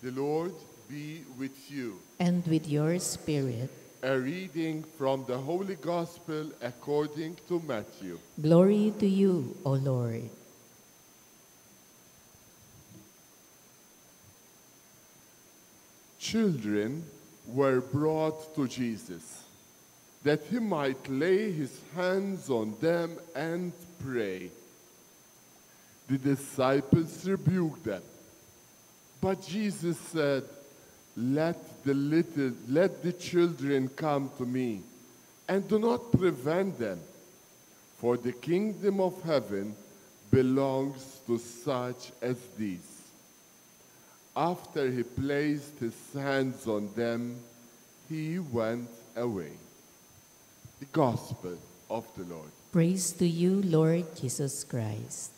The Lord be with you. And with your spirit. A reading from the Holy Gospel according to Matthew. Glory to you, O Lord. Children were brought to Jesus, that he might lay his hands on them and pray. The disciples rebuked them. But Jesus said, Let the children come to me, and do not prevent them, for the kingdom of heaven belongs to such as these. After he placed his hands on them, he went away. The Gospel of the Lord. Praise to you, Lord Jesus Christ.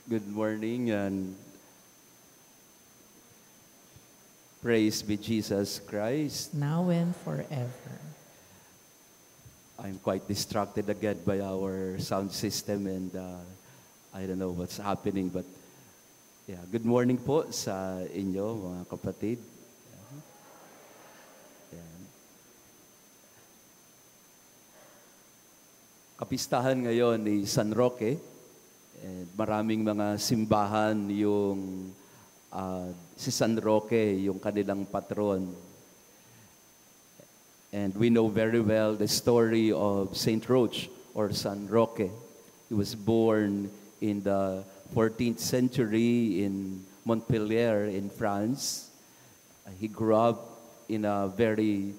Good morning and praise be Jesus Christ. Now and forever. I'm quite distracted again by our sound system and I don't know what's happening, but yeah, good morning po sa inyo mga kapatid. Yeah. Kapistahan ngayon ni San Roque. And maraming mga simbahan yung si San Roque, yung kanilang patron. And we know very well the story of Saint Roch or San Roque. He was born in the 14th century in Montpellier in France. He grew up in a very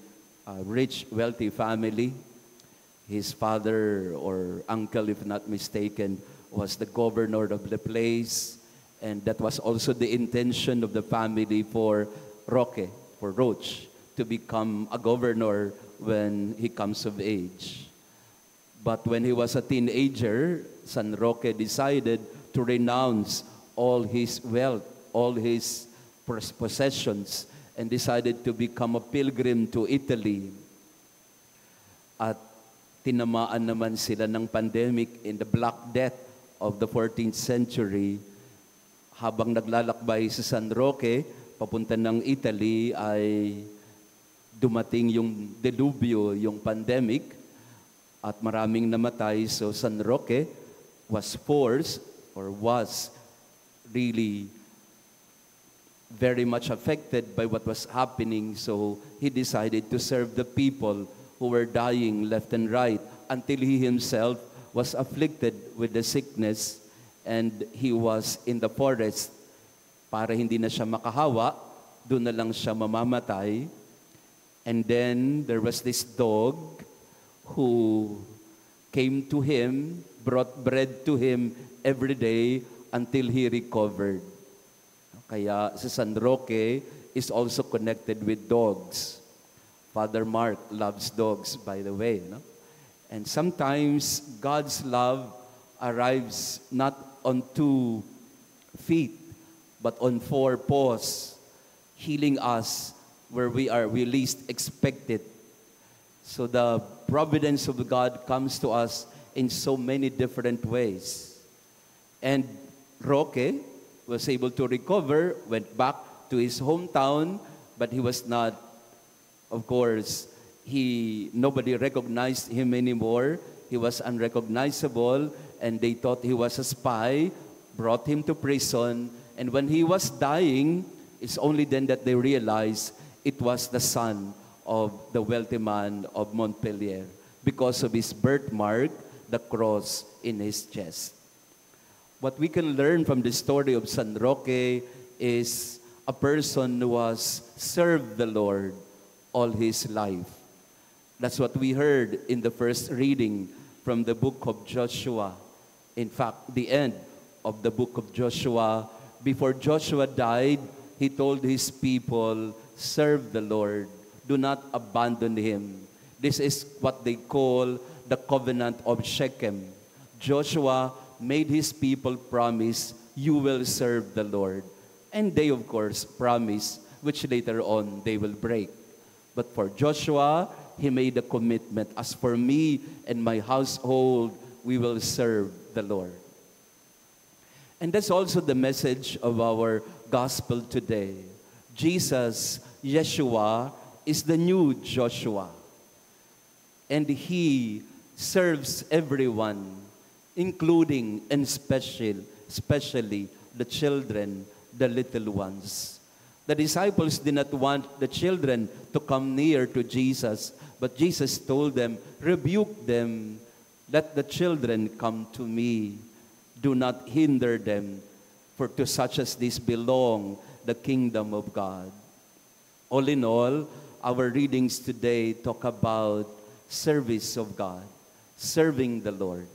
rich, wealthy family. His father or uncle, if not mistaken, was the governor of the place, and that was also the intention of the family for Roque, for Roch, to become a governor when he comes of age. But when he was a teenager, San Roque decided to renounce all his wealth, all his possessions, and decided to become a pilgrim to Italy. At tinamaan naman sila ng pandemic in the Black Death of the 14th century. Habang naglalakbay si San Roque, papunta ng Italy, ay dumating yung delubyo, yung pandemic, at maraming namatay. So San Roque was forced, or was really very much affected by what was happening. So he decided to serve the people who were dying left and right until he himself was afflicted with the sickness, and he was in the forest. Para hindi na siya makahawa, doon na lang siya mamamatay. And then there was this dog who came to him, brought bread to him every day until he recovered. Kaya si San Roque is also connected with dogs. Father Mark loves dogs, by the way, no? And sometimes God's love arrives not on 2 feet, but on 4 paws, healing us where we least expect it. So the providence of God comes to us in so many different ways. And Roque was able to recover, went back to his hometown, but he was not, of course, nobody recognized him anymore. He was unrecognizable, and they thought he was a spy, brought him to prison, and when he was dying, it's only then that they realized it was the son of the wealthy man of Montpellier because of his birthmark, the cross in his chest. What we can learn from the story of San Roque is a person who has served the Lord all his life. That's what we heard in the first reading from the book of Joshua. In fact, the end of the book of Joshua, before Joshua died, he told his people, serve the Lord. Do not abandon him. This is what they call the covenant of Shechem. Joshua made his people promise, you will serve the Lord. And they, of course, promise, which later on they will break. But for Joshua, he made a commitment. As for me and my household, we will serve the Lord. And that's also the message of our gospel today. Jesus, Yeshua, is the new Joshua. And he serves everyone, including and especially the children, the little ones. The disciples did not want the children to come near to Jesus, but Jesus told them, rebuke them, let the children come to me. Do not hinder them, for to such as this belong the kingdom of God. All in all, our readings today talk about service of God, serving the Lord.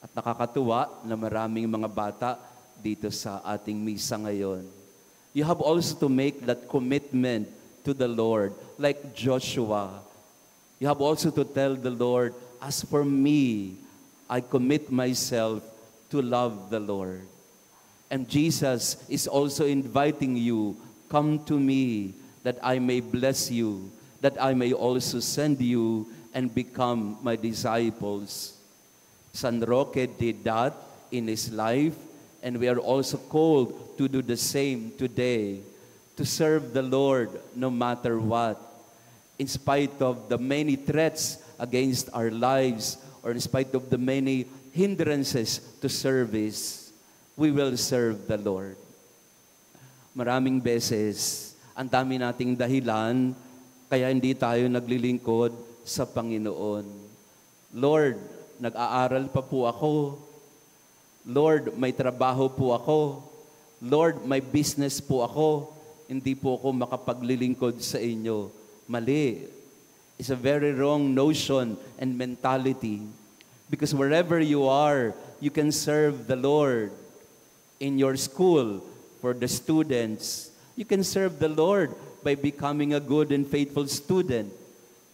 At nakakatuwa na maraming mga bata dito sa ating misa ngayon. You have also to make that commitment to the Lord, like Joshua. You have also to tell the Lord, as for me, I commit myself to love the Lord. And Jesus is also inviting you, come to me, that I may bless you, that I may also send you and become my disciples. San Roque did that in his life, and we are also called to do the same today, to serve the Lord no matter what. In spite of the many threats against our lives, or in spite of the many hindrances to service, we will serve the Lord. Maraming beses, ang dami nating dahilan, kaya hindi tayo naglilingkod sa Panginoon. Lord, nag-aaral pa po ako. Lord, may trabaho po ako. Lord, may business po ako. Hindi po ako makapaglilingkod sa inyo. Mali. It's a very wrong notion and mentality. Because wherever you are, you can serve the Lord. In your school, for the students, you can serve the Lord by becoming a good and faithful student.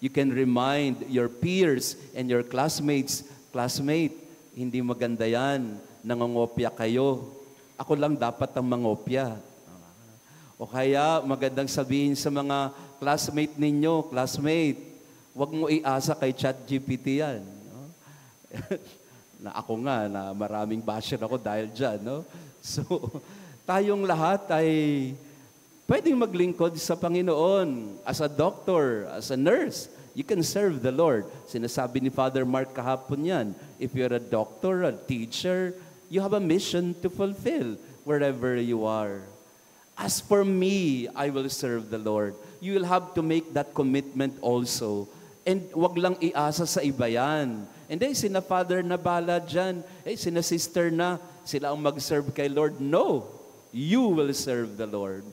You can remind your peers and your classmates, classmate, hindi maganda yan, nangongopya kayo. Ako lang dapat ang mangopya. O kaya magandang sabihin sa mga classmate ninyo, classmate, huwag mo iasa kay ChatGPT yan. No? Na ako nga, na maraming basher ako dahil dyan. No? So, tayong lahat ay pwedeng maglingkod sa Panginoon. As a doctor, as a nurse, you can serve the Lord. Sinasabi ni Father Mark kahapon yan. If you're a doctor, a teacher, you have a mission to fulfill wherever you are. As for me, I will serve the Lord. You will have to make that commitment also. And wag lang iasa sa iba yan. And then, sina Father na bala dyan. Sina Sister na, sila ang mag-serve kay Lord. No, you will serve the Lord.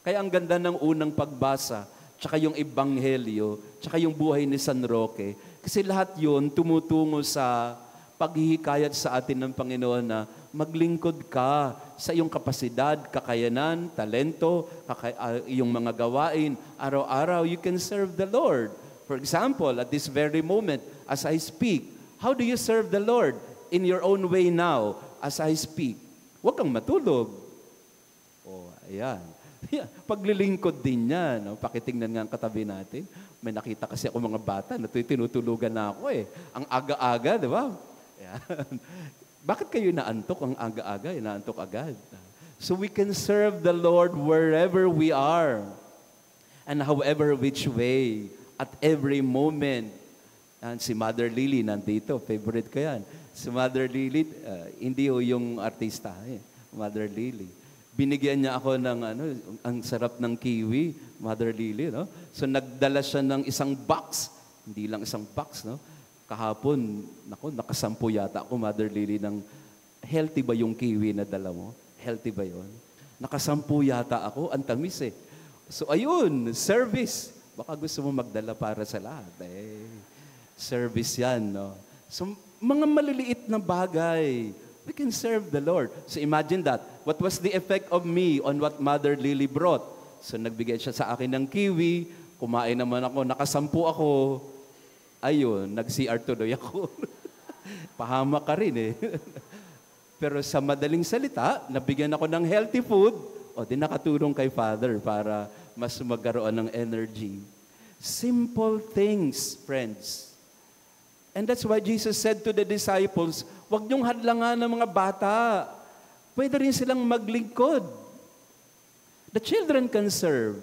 Kaya ang ganda ng unang pagbasa, tsaka yung Ebanghelyo, tsaka yung buhay ni San Roque. Kasi lahat yun tumutungo sa paghihikayat sa atin ng Panginoon na maglingkod ka sa iyong kapasidad, kakayanan, talento, iyong mga gawain. Araw-araw, you can serve the Lord. For example, at this very moment, as I speak, how do you serve the Lord in your own way now as I speak? Huwag kang matulog. Oh, ayan. Paglilingkod din yan. No? Pakitingnan nga ang katabi natin. May nakita kasi ako mga bata na tinutulugan na ako eh. Ang aga-aga, di ba? Ayan. Bakit kayo naantok ang aga-aga? Naantok agad. So we can serve the Lord wherever we are and however which way, at every moment. And si Mother Lily nandito. Favorite ko yan. Si Mother Lily, hindi ho yung artista. Mother Lily. Binigyan niya ako ng ang sarap ng kiwi, Mother Lily, no? So nagdala siya ng isang box, hindi lang isang box, no? Kahapon, nakasampu yata ako, Mother Lily, ng healthy ba yung kiwi na dala mo? Healthy ba yun? Nakasampu yata ako, ang tamis eh. So ayun, service. Baka gusto mo magdala para sa lahat. Service yan, no? So mga maliliit na bagay, we can serve the Lord. So imagine that. What was the effect of me on what Mother Lily brought? So nagbigay siya sa akin ng kiwi, kumain naman ako, nakasampu ako. Ayun, nag-CR tuloy ako. Pahama ka rin eh. Pero sa madaling salita, nabigyan ako ng healthy food, o di nakatulong kay Father para mas magkaroon ng energy. Simple things, friends. And that's why Jesus said to the disciples, huwag niyong hadlangan ng mga bata. Pwede rin silang maglingkod. The children can serve.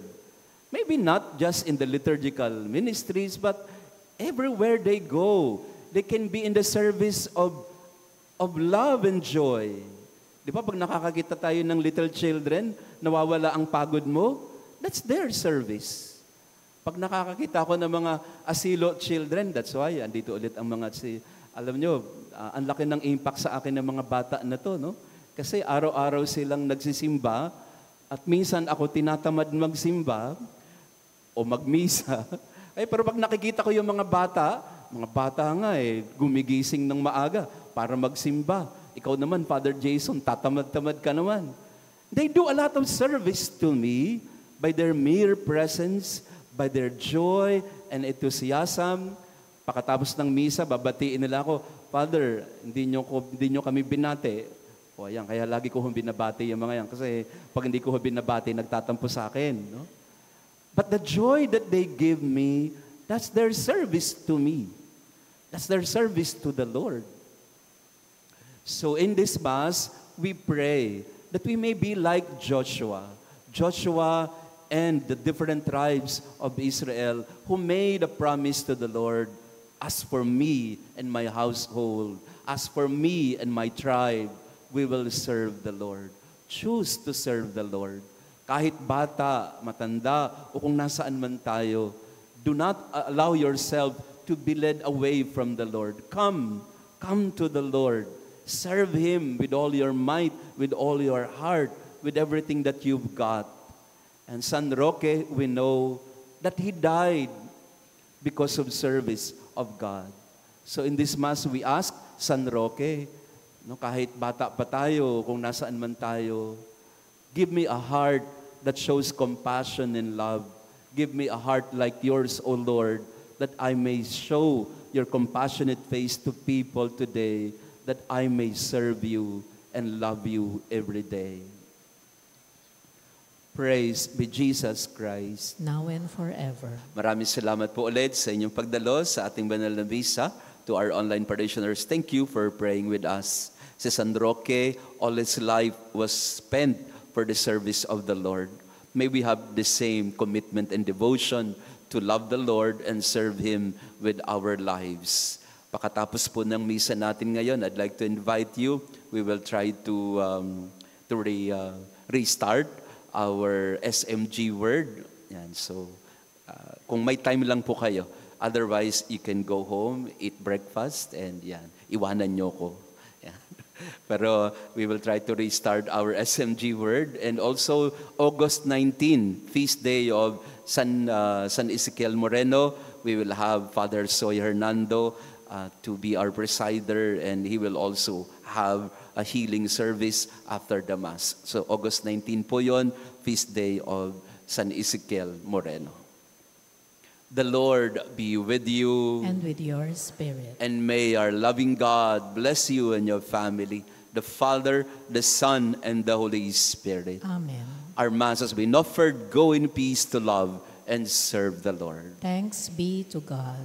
Maybe not just in the liturgical ministries, but everywhere they go, they can be in the service of love and joy. Di ba, pag nakakakita tayo ng little children, nawawala ang pagod mo, that's their service. Pag nakakakita ko ng mga asilo children, that's why, andito ulit ang mga, alam nyo, ang laki ng impact sa akin ng mga bata na to, no? Kasi araw-araw silang nagsisimba, at minsan ako tinatamad magsimba, o magmisa. Pero pag nakikita ko yung mga bata nga gumigising ng maaga para magsimba. Ikaw naman, Father Jason, tatamad-tamad ka naman. They do a lot of service to me by their mere presence, by their joy and enthusiasm. Pagkatapos ng misa, babatiin nila ako, Father, hindi nyo kami binati. O ayan, kaya lagi ko binabati yung mga yan. Kasi pag hindi ko binabati, nagtatampo sa akin. No? But the joy that they give me, that's their service to me. That's their service to the Lord. So in this Mass, we pray that we may be like Joshua. Joshua and the different tribes of Israel who made a promise to the Lord, as for me and my household, as for me and my tribe, we will serve the Lord. Choose to serve the Lord. Kahit bata, matanda, o kung nasaan man tayo, do not allow yourself to be led away from the Lord. Come to the Lord. Serve Him with all your might, with all your heart, with everything that you've got. And San Roque, we know that he died because of service of God. So in this Mass, we ask San Roque, no, kahit bata pa tayo, kung nasaan man tayo, give me a heart that shows compassion and love. Give me a heart like yours, O Lord, that I may show your compassionate face to people today, that I may serve you and love you every day. Praise be Jesus Christ. Now and forever. Maraming salamat po ulit sa inyong pagdalo sa ating banal na misa. To our online parishioners, thank you for praying with us. Si San Roque, all his life was spent for the service of the Lord. May we have the same commitment and devotion to love the Lord and serve Him with our lives. Pakatapos po ng misa natin ngayon, I'd like to invite you. We will try to restart our SMG word. Yan, so, kung may time lang po kayo, otherwise, you can go home, eat breakfast, and yan, iwanan nyo ko. Yan. Pero we will try to restart our SMG word. And also, August 19, feast day of San Ezequiel Moreno, we will have Father Soy Hernando to be our presider, and he will also have a healing service after the Mass. So August 19 po yun, feast day of San Ezequiel Moreno. The Lord be with you. And with your spirit. And may our loving God bless you and your family, the Father, the Son, and the Holy Spirit. Amen. Our Mass has been offered. Go in peace to love and serve the Lord. Thanks be to God.